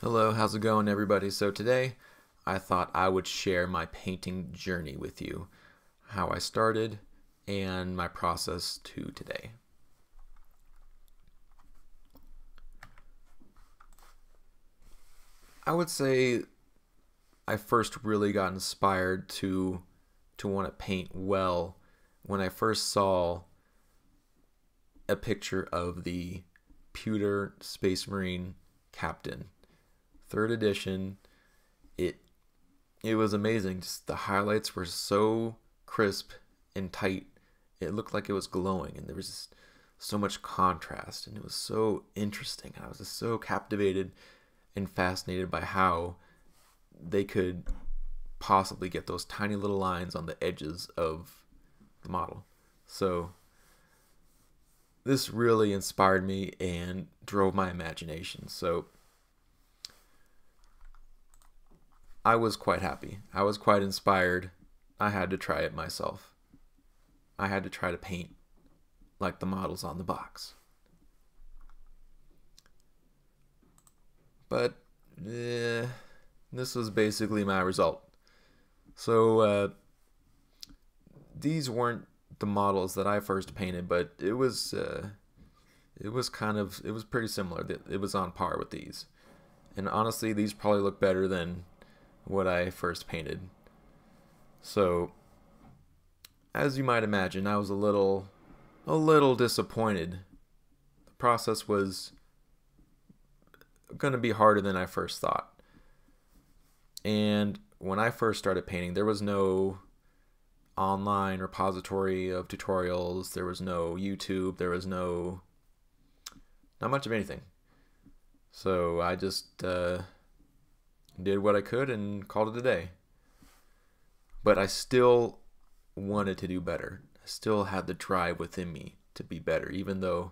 Hello, how's it going, everybody? So today I thought I would share my painting journey with you, how I started and my process to today. I would say I first really got inspired to want to paint well when I first saw a picture of the pewter Space Marine captain, 3rd edition. It was amazing. Just the highlights were so crisp and tight. It looked like it was glowing, and there was just so much contrast, and it was so interesting. I was just so captivated and fascinated by how they could possibly get those tiny little lines on the edges of the model. So this really inspired me and drove my imagination. So I was quite happy. I was quite inspired. I had to try it myself. I had to try to paint like the models on the box. But this was basically my result. So these weren't the models that I first painted, but it was pretty similar. It was on par with these, and honestly, these probably look better than what I first painted. So, as you might imagine, I was a little disappointed. The process was going to be harder than I first thought. And when I first started painting, there was no online repository of tutorials. There was no YouTube. There was not much of anything. So I just did what I could and called it a day. But I still wanted to do better. I still had the drive within me to be better, even though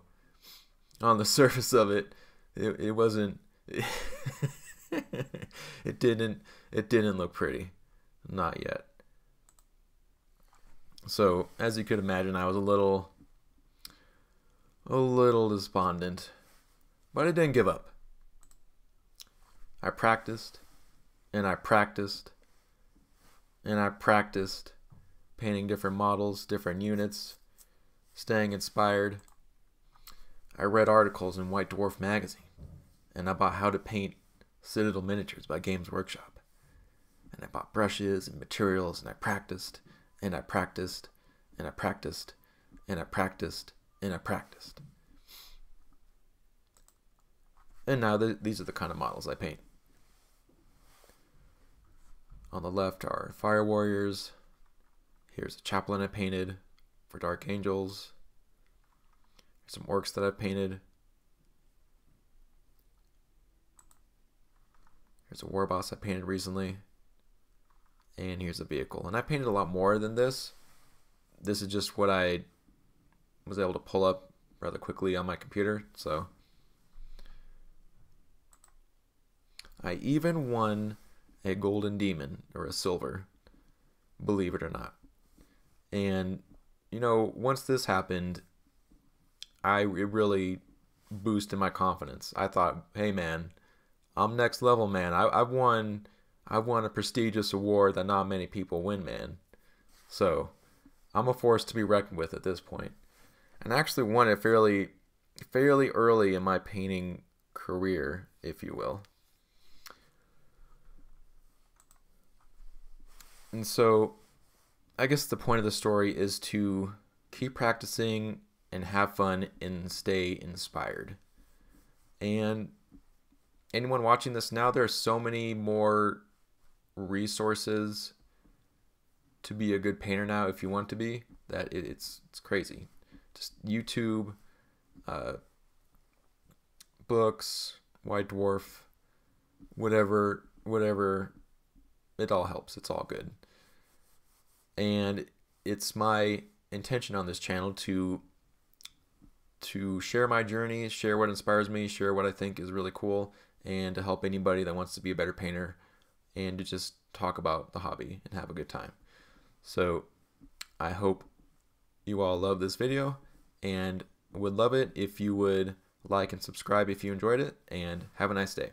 on the surface of it wasn't it didn't look pretty. Not yet. So as you could imagine, I was a little despondent, but I didn't give up. I practiced and I practiced and I practiced painting different models, different units, staying inspired. I read articles in White Dwarf magazine and about how to paint Citadel miniatures by Games Workshop. And I bought brushes and materials, and I practiced and I practiced and I practiced and I practiced and I practiced. And now these are the kind of models I paint. On the left are Fire Warriors. Here's a chaplain I painted for Dark Angels. Here's some orcs that I painted. Here's a war boss I painted recently. And here's a vehicle. And I painted a lot more than this. This is just what I was able to pull up rather quickly on my computer. So I even won a golden demon, or a silver, believe it or not. And you know, once this happened, it really boosted my confidence. I thought, hey man, I'm next level, man. I've won a prestigious award that not many people win, man. So I'm a force to be reckoned with at this point. And I actually won it fairly early in my painting career, if you will. And so I guess the point of the story is to keep practicing and have fun and stay inspired. And anyone watching this now, there are so many more resources to be a good painter now if you want to be, that it's crazy. Just YouTube, books, White Dwarf, whatever, it all helps. It's all good. And it's my intention on this channel to share my journey, share what inspires me, share what I think is really cool, and to help anybody that wants to be a better painter, and to just talk about the hobby and have a good time. So I hope you all love this video, and would love it if you would like and subscribe if you enjoyed it, and have a nice day.